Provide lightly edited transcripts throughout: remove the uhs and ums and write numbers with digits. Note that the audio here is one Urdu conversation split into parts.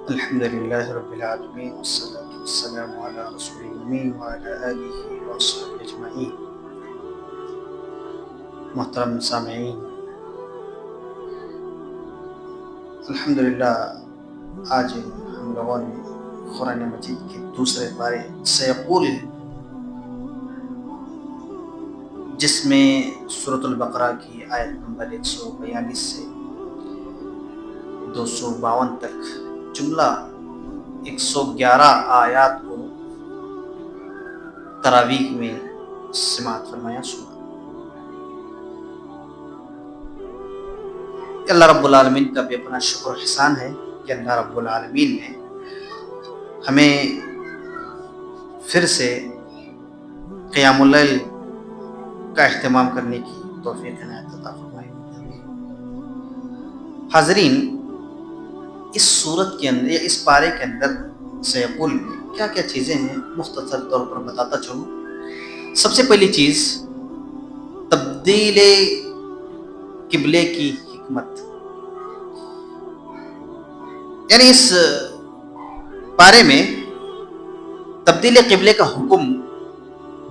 الحمد للہ رب العالمین والصلاة والسلام علی رسول الامین وعلی آلہ وصحبہ اجمعین۔ محترم سامعین، الحمدللہ آج ہم لوگوں نے قرآن مجید کے دوسرے پارے سیقول، جس میں سورۃ البقرہ کی آیت نمبر 142 سے 252 تک جملہ 111 آیات کو تراویح میں سماعت فرمایا سنا۔ اللہ رب العالمین کا بھی اپنا شکر و احسان ہے کہ اللہ رب العالمین نے ہمیں پھر سے قیام اللیل کا اہتمام کرنے کی توفیق عنایت عطا فرمائی۔ حاضرین، اس سورت کے اندر یا اس پارے کے اندر سیقول میں کیا کیا چیزیں ہیں مختصر طور پر بتاتا چلوں۔ سب سے پہلی چیز تبدیل قبلے کی حکمت، یعنی اس پارے میں تبدیل قبلے کا حکم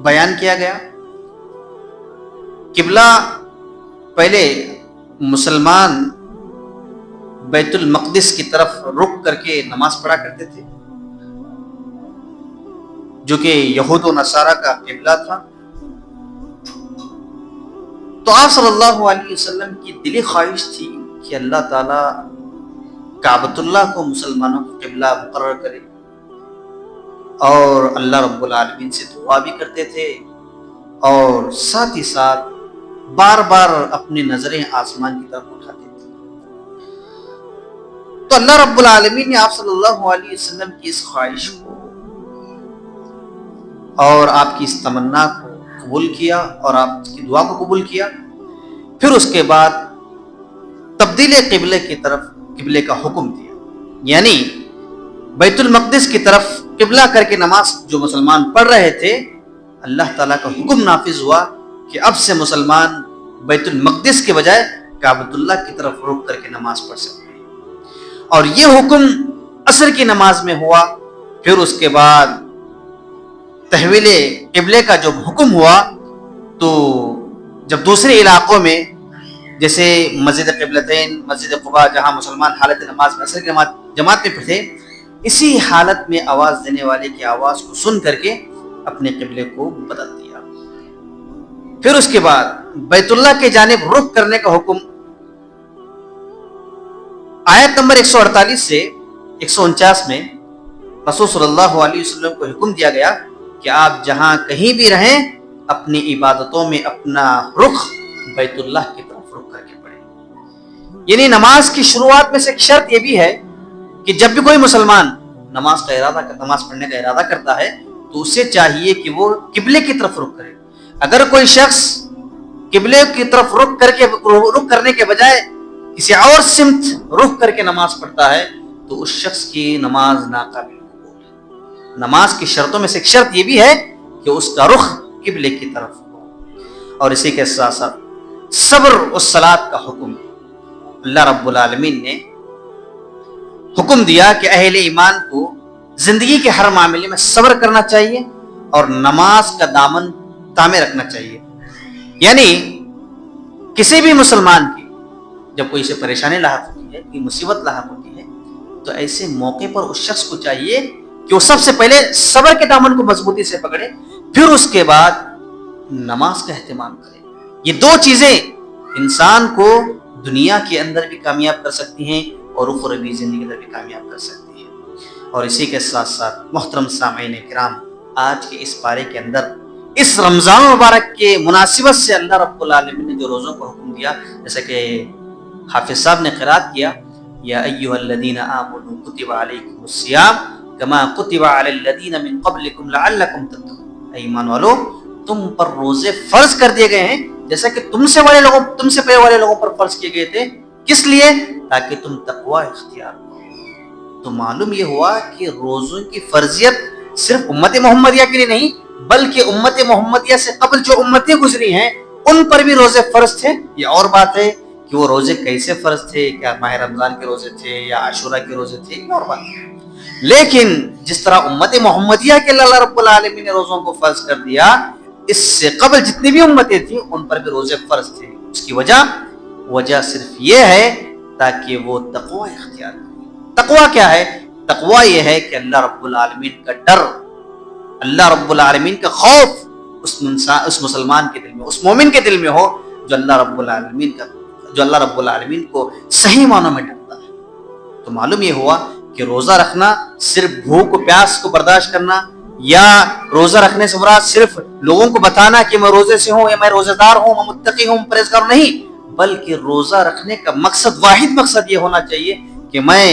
بیان کیا گیا۔ قبلہ پہلے مسلمان بیت المقدس کی طرف رخ کر کے نماز پڑھا کرتے تھے، جو کہ یہود و نصارہ کا قبلہ تھا۔ تو آپ صلی اللہ علیہ وسلم کی دلی خواہش تھی کہ اللہ تعالیٰ کعبۃ اللہ کو مسلمانوں کا قبلہ مقرر کرے، اور اللہ رب العالمین سے دعا بھی کرتے تھے، اور ساتھ ہی ساتھ بار بار اپنی نظریں آسمان کی طرف اٹھاتے تھے۔ تو اللہ رب العالمین نے آپ صلی اللہ علیہ وسلم کی اس خواہش کو اور آپ کی اس تمنا کو قبول کیا، اور آپ کی دعا کو قبول کیا۔ پھر اس کے بعد تبدیل قبلے کی طرف قبلے کا حکم دیا، یعنی بیت المقدس کی طرف قبلہ کر کے نماز جو مسلمان پڑھ رہے تھے، اللہ تعالیٰ کا حکم نافذ ہوا کہ اب سے مسلمان بیت المقدس کے بجائے کعبۃ اللہ کی طرف رخ کر کے نماز پڑھ سکتے ہیں۔ اور یہ حکم عصر کی نماز میں ہوا۔ پھر اس کے بعد تحویل قبلے کا جب حکم ہوا، تو جب دوسرے علاقوں میں جیسے مسجد قبلتین، مسجد قباء، جہاں مسلمان حالت نماز میں عصر کی نماز جماعت میں تھے، اسی حالت میں آواز دینے والے کی آواز کو سن کر کے اپنے قبلے کو بدل دیا۔ پھر اس کے بعد بیت اللہ کے جانب رخ کرنے کا حکم آیت نمبر 148 سے 149 میں رسول صلی اللہ علیہ وسلم کو حکم دیا گیا کہ آپ جہاں کہیں بھی رہیں، اپنی عبادتوں میں اپنا رخ بیت اللہ کی طرف رخ کر کے پڑھیں۔ یعنی نماز کی شروعات میں سے ایک شرط یہ بھی ہے کہ جب بھی کوئی مسلمان نماز پڑھنے کا ارادہ کرتا ہے، تو اسے چاہیے کہ وہ قبلے کی طرف رخ کرے۔ اگر کوئی شخص قبلے کی طرف رخ کرنے کے بجائے کسی اور سمت رخ کر کے نماز پڑھتا ہے، تو اس شخص کی نماز ناقابل قبول ہے۔ نماز کی شرطوں میں سے ایک شرط یہ بھی ہے کہ اس کا رخ قبلے کی طرف ہو۔ اور اسی کے ساتھ ساتھ صبر و صلات کا حکم اللہ رب العالمین نے حکم دیا کہ اہل ایمان کو زندگی کے ہر معاملے میں صبر کرنا چاہیے، اور نماز کا دامن تامے رکھنا چاہیے۔ یعنی کسی بھی مسلمان کی جب کوئی سے پریشانی لاحق ہوتی ہے، کوئی مصیبت لاحق ہوتی ہے، تو ایسے موقع پر اس شخص کو چاہیے کہ وہ سب سے پہلے صبر کے دامن کو مضبوطی سے پکڑے، پھر اس کے بعد نماز کا اہتمام کرے۔ یہ دو چیزیں انسان کو دنیا کے اندر بھی کامیاب کر سکتی ہیں اور اخروی زندگی کے اندر بھی کامیاب کر سکتی ہیں۔ اور اسی کے ساتھ ساتھ محترم سامعین کرام، آج کے اس پارے کے اندر اس رمضان مبارک کے مناسبت سے اللہ رب العالمین نے جو روزوں کو حکم دیا، جیسا کہ حافظ صاحب نے قرات کیا، یا ایھا الذین آمنوا کتب علیکم الصیام کما کتب علی الذین من قبلکم لعلکم تتقون۔ اے ایمان والو، تم پر روزے فرض کر دیے گئے ہیں جیسا کہ تم سے پہلے والے لوگوں پر فرض کیے گئے تھے۔ کس لیے؟ تاکہ تم تقوی اختیار کرو۔ تو معلوم یہ ہوا کہ روزوں کی فرضیت صرف امت محمدیہ کے لیے نہیں، بلکہ امت محمدیہ سے قبل جو امتیں گزری ہیں ان پر بھی روزے فرض تھے۔ یہ اور بات ہے کہ وہ روزے کیسے فرض تھے, کیا ماہ رمضان کے روزے تھے یا عاشورہ کے روزے تھے, ایک اور بات. لیکن جس طرح امت محمدیہ کے اللہ رب العالمین نے روزوں کو فرض کر دیا, اس سے قبل جتنی بھی امتیں تھیں ان پر بھی روزے فرض تھے. اس کی وجہ صرف یہ ہے تاکہ وہ تقوی اختیار کریں. تقوی کیا ہے؟ تقوی یہ ہے کہ اللہ رب العالمین کا ڈر, اللہ رب العالمین کا خوف اس مسلمان کے دل میں, اس مومن کے دل میں ہو جو اللہ رب العالمین کو صحیح معنوں میں ڈرتا ہے. تو معلوم یہ ہوا کہ روزہ رکھنا صرف بھوک و پیاس کو برداشت کرنا, یا روزہ رکھنے سے مراد صرف لوگوں کو بتانا کہ میں روزے سے ہوں, یا میں روزے دار ہوں, میں متقی ہوں, پرہیزگار نہیں, بلکہ روزہ رکھنے کا واحد مقصد یہ ہونا چاہیے کہ میں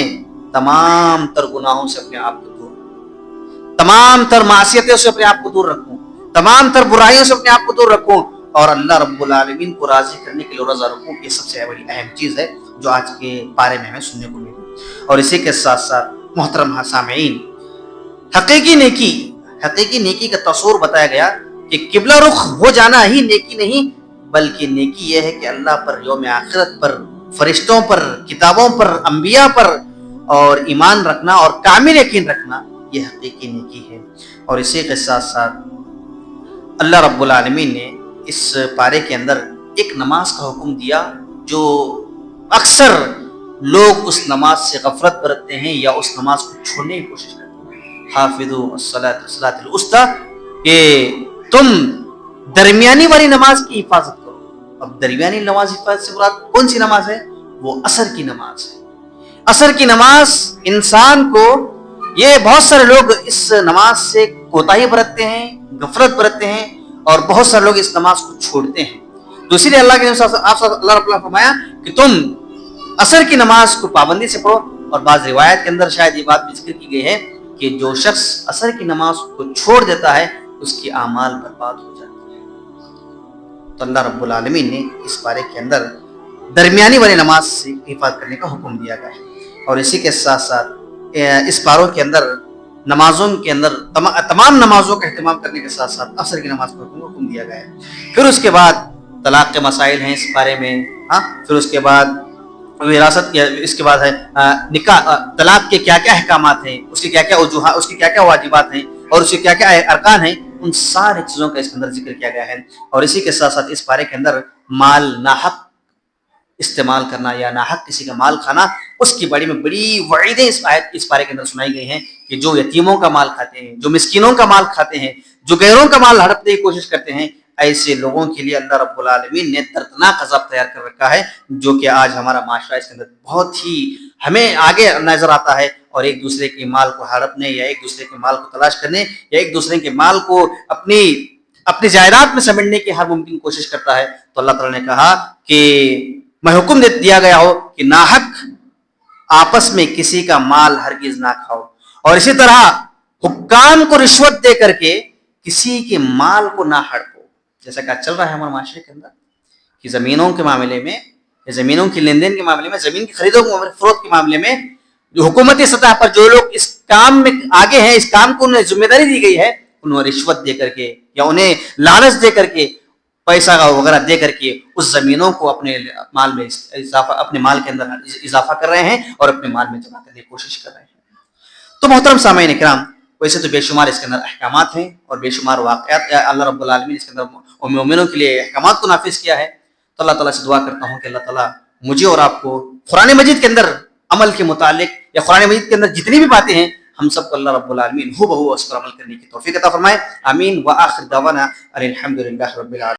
تمام تر گناہوں سے اپنے آپ کو دور رکھوں, تمام تر معصیتوں سے اپنے آپ کو دور رکھوں, تمام تر برائیوں سے اپنے آپ کو دور رکھوں, اور اللہ رب العالمین کو راضی کرنے کے لیے روزہ رکھوں. یہ سب سے بڑی اہم چیز ہے جو آج کے بارے میں ہمیں سننے کو ملی. اور اسی کے ساتھ ساتھ محترم سامعین, حقیقی نیکی کا تصور بتایا گیا کہ قبلہ رخ ہو جانا ہی نیکی نہیں, بلکہ نیکی یہ ہے کہ اللہ پر, یوم آخرت پر, فرشتوں پر, کتابوں پر, انبیاء پر اور ایمان رکھنا اور کامل یقین رکھنا, یہ حقیقی نیکی ہے. اور اسی کے ساتھ ساتھ اللہ رب العالمین نے اس پارے کے اندر ایک نماز کا حکم دیا جو اکثر لوگ اس نماز سے غفلت برتتے ہیں یا اس نماز کو چھوڑنے کی کوشش کرتے ہیں. حافظوا الصلاۃ الوسطیٰ, کہ تم درمیانی والی نماز کی حفاظت کرو. اب درمیانی نماز حفاظت سے مراد کون سی نماز ہے؟ وہ عصر کی نماز ہے. عصر کی نماز انسان کو, یہ بہت سارے لوگ اس نماز سے کوتاہی برتتے ہیں, غفلت برتتے ہیں, اور بہت سارے لوگ اس نماز کو چھوڑتے ہیں. تو اسی لیے اللہ کے اللہ رب العالمین نے فرمایا کہ تم عصر کی نماز کو پابندی سے پڑھو. اور بعض روایت کے اندر شاید یہ بات بھی ذکر کی گئی ہے کہ جو شخص عصر کی نماز کو چھوڑ دیتا ہے اس کی اعمال برباد ہو جاتی ہے. تو اللہ رب العالمین نے اس پارے کے اندر درمیانی والی نماز سے حفاظت کرنے کا حکم دیا گیا ہے. اور اسی کے ساتھ ساتھ اس پاروں کے اندر نمازوں کے اندر تمام نمازوں کا اہتمام کرنے کے ساتھ ساتھ عصر کی نماز کو حکم دیا گیا ہے. پھر اس کے بعد طلاق کے مسائل ہیں اس بارے میں, پھر اس کے بعد وراثت, اس کے بعد ہے نکاح, طلاق کے کیا کیا احکامات ہیں, اس کی کیا کیا وجوہات, اس کی کیا کیا واجبات ہیں, اور اس کے کیا کیا ارکان ہیں, ان ساری چیزوں کا اس کے اندر ذکر کیا گیا ہے. اور اسی کے ساتھ ساتھ اس پارے کے اندر مال ناحق استعمال کرنا یا ناحق کسی کا مال کھانا, اس کی بڑی میں بڑی وعیدیں اس پارے کے اندر سنائی گئی ہیں کہ جو یتیموں کا مال کھاتے ہیں, جو مسکینوں کا مال کھاتے ہیں, جو غیروں کا مال ہڑپنے کی کوشش کرتے ہیں, ایسے لوگوں کے لیے اللہ رب العالمین نے دردناک عذاب تیار کر رکھا ہے, جو کہ آج ہمارا معاشرہ اس کے اندر بہت ہی ہمیں آگے نظر آتا ہے. اور ایک دوسرے کے مال کو ہڑپنے, یا ایک دوسرے کے مال کو تلاش کرنے, یا ایک دوسرے کے مال کو اپنی جائیداد میں سمیٹنے کی ہر ممکن کوشش کرتا ہے. تو اللہ تعالیٰ نے کہا کہ میں حکم دیا گیا ہو کہ ناحق آپس میں کسی کا مال ہرگز نہ کھاؤ. اور اسی طرح حکام کو رشوت دے کر کے کسی کے مال کو نہ ہڑپو. جیسا کہ چل رہا ہے ہمارے معاشرے کے اندر کہ زمینوں کے معاملے میں, زمینوں کی لین دین کے معاملے میں, زمین کی خرید و فروخت کے معاملے میں جو حکومتی سطح پر جو لوگ اس کام میں آگے ہیں, اس کام کو انہیں ذمہ داری دی گئی ہے, انہیں رشوت دے کر کے یا انہیں لالچ دے کر کے, پیسہ وغیرہ دے کر کے اس زمینوں کو اپنے مال میں اپنے مال کے اندر اضافہ کر رہے ہیں اور اپنے مال میں جمع کرنے کی کوشش کر رہے ہیں. تو محترم سامعین اکرام, ویسے تو بے شمار اس کے اندر احکامات ہیں اور بے شمار واقعات اللہ رب العالمین اس کے اندر مومنوں کے لیے احکامات کو نافذ کیا ہے. تو اللہ تعالیٰ سے دعا کرتا ہوں کہ اللہ تعالیٰ مجھے اور آپ کو قرآن مجید کے اندر عمل کے متعلق یا قرآن مجید کے اندر جتنی بھی باتیں ہیں, ہم سب کو اللہ رب العالمین ہو بہو اس پر عمل کرنے کی توفیق عطا فرمائے. آمین. وآخر دعوانا الحمدللہ رب العالمین.